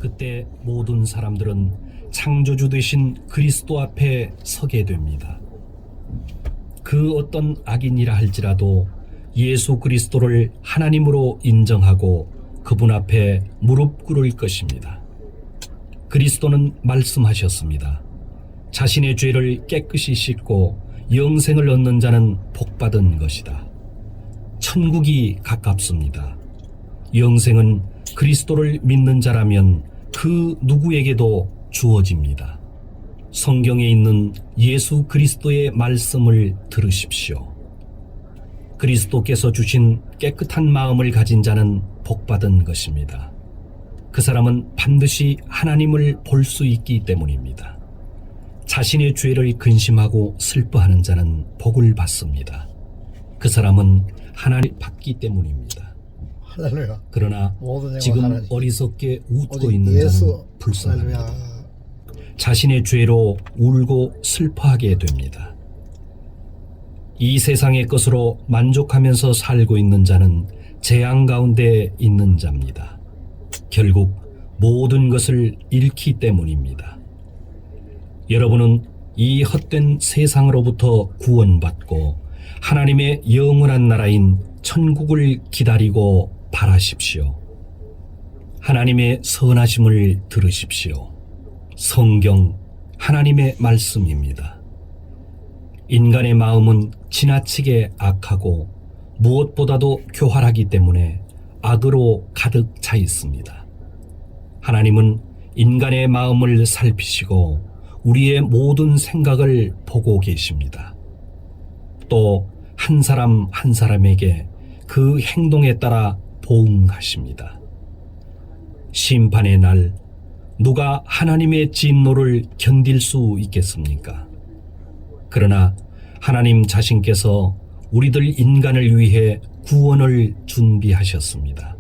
그때 모든 사람들은 창조주 되신 그리스도 앞에 서게 됩니다. 그 어떤 악인이라 할지라도 예수 그리스도를 하나님으로 인정하고 그분 앞에 무릎 꿇을 것입니다. 그리스도는 말씀하셨습니다. 자신의 죄를 깨끗이 씻고 영생을 얻는 자는 복받은 것이다. 천국이 가깝습니다. 영생은 그리스도를 믿는 자라면 그 누구에게도 주어집니다. 성경에 있는 예수 그리스도의 말씀을 들으십시오. 그리스도께서 주신 깨끗한 마음을 가진 자는 복받은 것입니다. 그 사람은 반드시 하나님을 볼 수 있기 때문입니다. 자신의 죄를 근심하고 슬퍼하는 자는 복을 받습니다. 그 사람은 하나님을 받기 때문입니다. 할렐루야. 그러나 모든 지금 하나님. 어리석게 웃고 오직 있는 예수. 자는 불쌍합니다. 할렐루야. 자신의 죄로 울고 슬퍼하게 됩니다. 이 세상의 것으로 만족하면서 살고 있는 자는 재앙 가운데 있는 자입니다. 결국 모든 것을 잃기 때문입니다. 여러분은 이 헛된 세상으로부터 구원받고 하나님의 영원한 나라인 천국을 기다리고 바라십시오. 하나님의 선하심을 들으십시오. 성경 하나님의 말씀입니다. 인간의 마음은 지나치게 악하고 무엇보다도 교활하기 때문에 악으로 가득 차 있습니다. 하나님은 인간의 마음을 살피시고 우리의 모든 생각을 보고 계십니다. 또 한 사람 한 사람에게 그 행동에 따라 보응하십니다. 심판의 날 누가 하나님의 진노를 견딜 수 있겠습니까? 그러나 하나님 자신께서 우리들 인간을 위해 구원을 준비하셨습니다.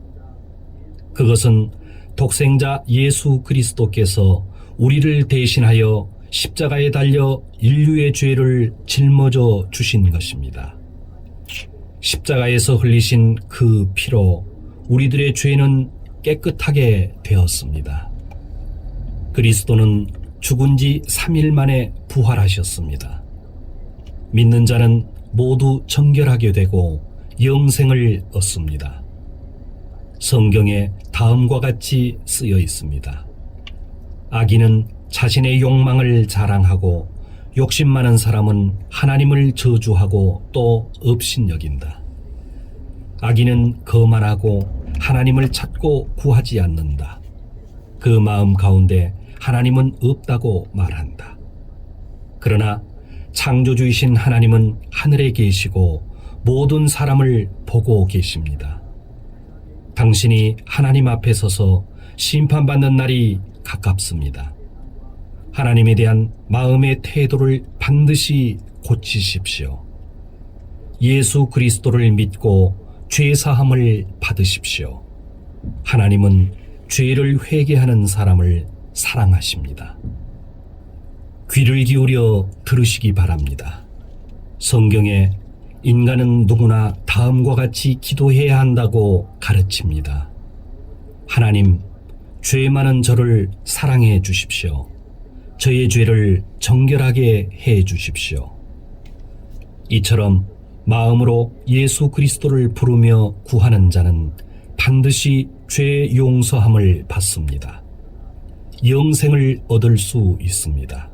그것은 독생자 예수 그리스도께서 우리를 대신하여 십자가에 달려 인류의 죄를 짊어져 주신 것입니다. 십자가에서 흘리신 그 피로 우리들의 죄는 깨끗하게 되었습니다. 그리스도는 죽은 지 3일 만에 부활하셨습니다. 믿는 자는 모두 정결하게 되고 영생을 얻습니다. 성경에 다음과 같이 쓰여 있습니다. 악인은 자신의 욕망을 자랑하고 욕심 많은 사람은 하나님을 저주하고 또 업신여긴다. 악인은 거만하고 하나님을 찾고 구하지 않는다. 그 마음 가운데 하나님은 없다고 말한다. 그러나 창조주이신 하나님은 하늘에 계시고 모든 사람을 보고 계십니다. 당신이 하나님 앞에 서서 심판받는 날이 가깝습니다. 하나님에 대한 마음의 태도를 반드시 고치십시오. 예수 그리스도를 믿고 죄사함을 받으십시오. 하나님은 죄를 회개하는 사람을 사랑하십니다. 귀를 기울여 들으시기 바랍니다. 성경에 인간은 누구나 다음과 같이 기도해야 한다고 가르칩니다. 하나님, 죄 많은 저를 사랑해 주십시오. 저의 죄를 정결하게 해 주십시오. 이처럼 마음으로 예수 그리스도를 부르며 구하는 자는 반드시 죄 용서함을 받습니다. 영생을 얻을 수 있습니다.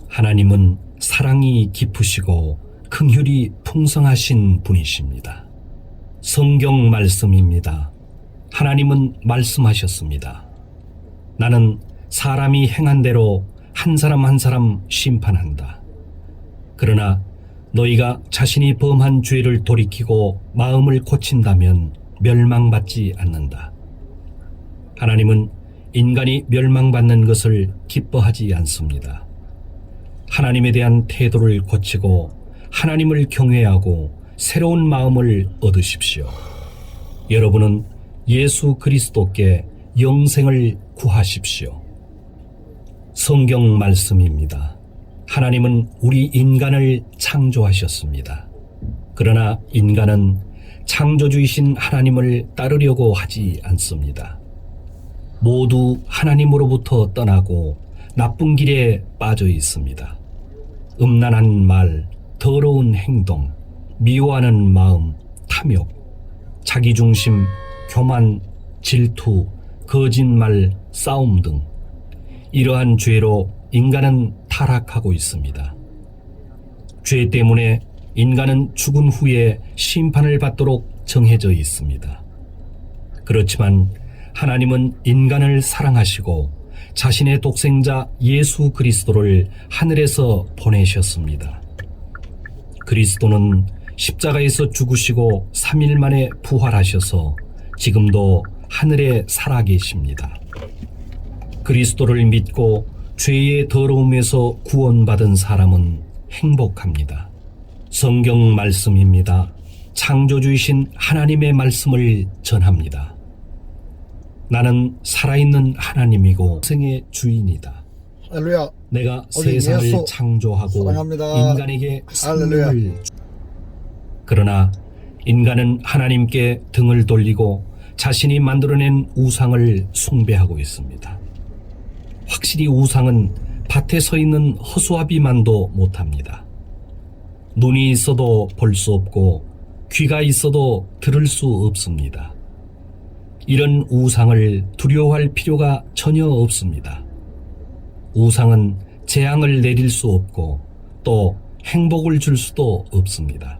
하나님은 사랑이 깊으시고 긍휼이 풍성하신 분이십니다. 성경 말씀입니다. 하나님은 말씀하셨습니다. 나는 사람이 행한 대로 한 사람 한 사람 심판한다. 그러나 너희가 자신이 범한 죄를 돌이키고 마음을 고친다면 멸망받지 않는다. 하나님은 인간이 멸망받는 것을 기뻐하지 않습니다. 하나님에 대한 태도를 고치고 하나님을 경외하고 새로운 마음을 얻으십시오. 여러분은 예수 그리스도께 영생을 구하십시오. 성경 말씀입니다. 하나님은 우리 인간을 창조하셨습니다. 그러나 인간은 창조주이신 하나님을 따르려고 하지 않습니다. 모두 하나님으로부터 떠나고 나쁜 길에 빠져 있습니다. 음란한 말, 더러운 행동, 미워하는 마음, 탐욕, 자기중심, 교만, 질투, 거짓말, 싸움 등 이러한 죄로 인간은 타락하고 있습니다. 죄 때문에 인간은 죽은 후에 심판을 받도록 정해져 있습니다. 그렇지만 하나님은 인간을 사랑하시고 자신의 독생자 예수 그리스도를 하늘에서 보내셨습니다. 그리스도는 십자가에서 죽으시고 3일 만에 부활하셔서 지금도 하늘에 살아계십니다. 그리스도를 믿고 죄의 더러움에서 구원받은 사람은 행복합니다. 성경 말씀입니다. 창조주이신 하나님의 말씀을 전합니다. 나는 살아있는 하나님이고 생의 주인이다. 할렐루야. 내가 어린 세상을 예수 창조하고 사랑합니다. 인간에게 할렐루야. 생명을 그러나 인간은 하나님께 등을 돌리고 자신이 만들어낸 우상을 숭배하고 있습니다. 확실히 우상은 밭에 서 있는 허수아비만도 못합니다. 눈이 있어도 볼 수 없고 귀가 있어도 들을 수 없습니다. 이런 우상을 두려워할 필요가 전혀 없습니다. 우상은 재앙을 내릴 수 없고 또 행복을 줄 수도 없습니다.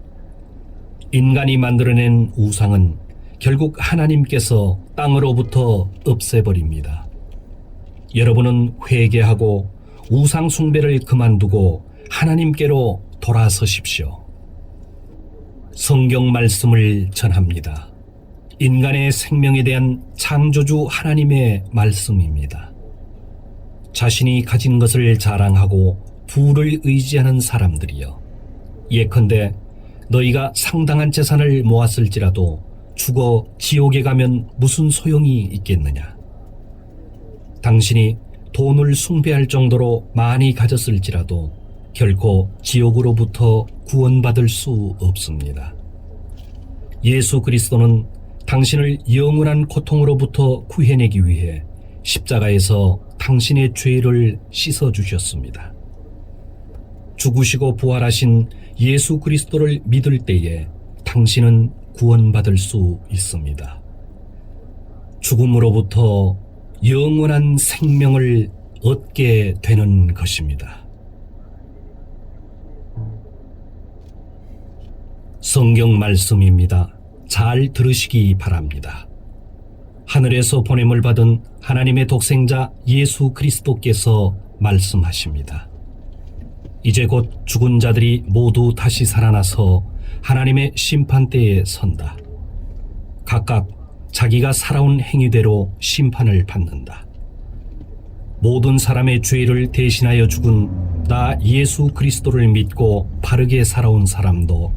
인간이 만들어낸 우상은 결국 하나님께서 땅으로부터 없애버립니다. 여러분은 회개하고 우상 숭배를 그만두고 하나님께로 돌아서십시오. 성경 말씀을 전합니다. 인간의 생명에 대한 창조주 하나님의 말씀입니다. 자신이 가진 것을 자랑하고 부를 의지하는 사람들이여, 예컨대 너희가 상당한 재산을 모았을지라도 죽어 지옥에 가면 무슨 소용이 있겠느냐. 당신이 돈을 숭배할 정도로 많이 가졌을지라도 결코 지옥으로부터 구원받을 수 없습니다. 예수 그리스도는 당신을 영원한 고통으로부터 구해내기 위해 십자가에서 당신의 죄를 씻어주셨습니다. 죽으시고 부활하신 예수 그리스도를 믿을 때에 당신은 구원받을 수 있습니다. 죽음으로부터 영원한 생명을 얻게 되는 것입니다. 성경 말씀입니다. 잘 들으시기 바랍니다. 하늘에서 보냄을 받은 하나님의 독생자 예수 그리스도께서 말씀하십니다. 이제 곧 죽은 자들이 모두 다시 살아나서 하나님의 심판대에 선다. 각각 자기가 살아온 행위대로 심판을 받는다. 모든 사람의 죄를 대신하여 죽은 나 예수 그리스도를 믿고 바르게 살아온 사람도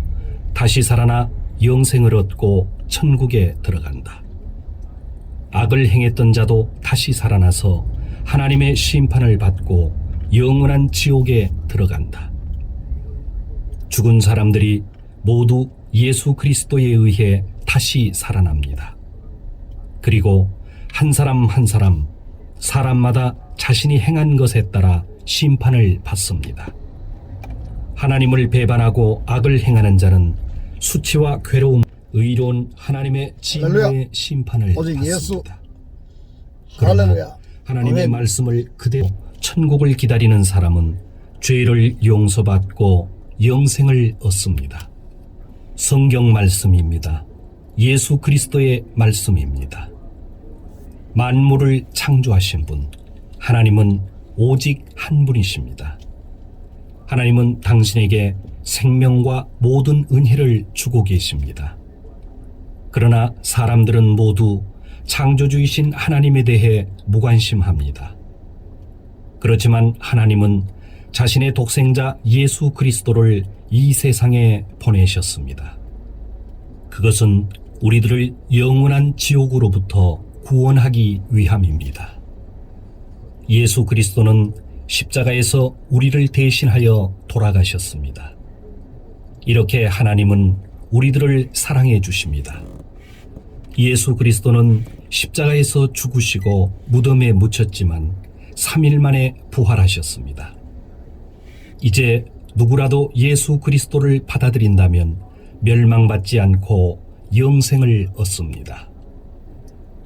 다시 살아나 영생을 얻고 천국에 들어간다. 악을 행했던 자도 다시 살아나서 하나님의 심판을 받고 영원한 지옥에 들어간다. 죽은 사람들이 모두 예수 그리스도에 의해 다시 살아납니다. 그리고 한 사람 한 사람, 사람마다 자신이 행한 것에 따라 심판을 받습니다. 하나님을 배반하고 악을 행하는 자는 수치와 괴로움, 의로운 하나님의 진노의 심판을 오직 받습니다. 예수. 그러나 할렐루야. 하나님의 아멘. 말씀을 그대로 천국을 기다리는 사람은 죄를 용서받고 영생을 얻습니다. 성경 말씀입니다. 예수 그리스도의 말씀입니다. 만물을 창조하신 분, 하나님은 오직 한 분이십니다. 하나님은 당신에게 생명과 모든 은혜를 주고 계십니다. 그러나 사람들은 모두 창조주이신 하나님에 대해 무관심합니다. 그렇지만 하나님은 자신의 독생자 예수 그리스도를 이 세상에 보내셨습니다. 그것은 우리들을 영원한 지옥으로부터 구원하기 위함입니다. 예수 그리스도는 십자가에서 우리를 대신하여 돌아가셨습니다. 이렇게 하나님은 우리들을 사랑해 주십니다. 예수 그리스도는 십자가에서 죽으시고 무덤에 묻혔지만 3일 만에 부활하셨습니다. 이제 누구라도 예수 그리스도를 받아들인다면 멸망받지 않고 영생을 얻습니다.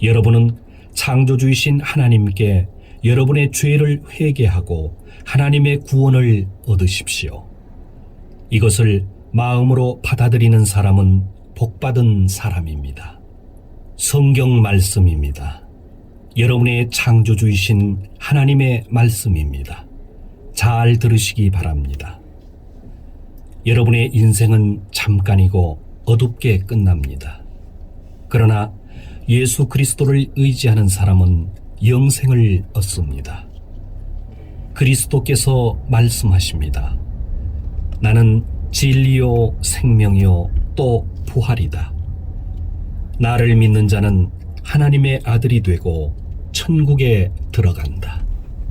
여러분은 창조주이신 하나님께 여러분의 죄를 회개하고 하나님의 구원을 얻으십시오. 이것을 마음으로 받아들이는 사람은 복받은 사람입니다. 성경 말씀입니다. 여러분의 창조주이신 하나님의 말씀입니다. 잘 들으시기 바랍니다. 여러분의 인생은 잠깐이고 어둡게 끝납니다. 그러나 예수 그리스도를 의지하는 사람은 영생을 얻습니다. 그리스도께서 말씀하십니다. 나는 진리요 생명이요 또 부활이다. 나를 믿는 자는 하나님의 아들이 되고 천국에 들어간다.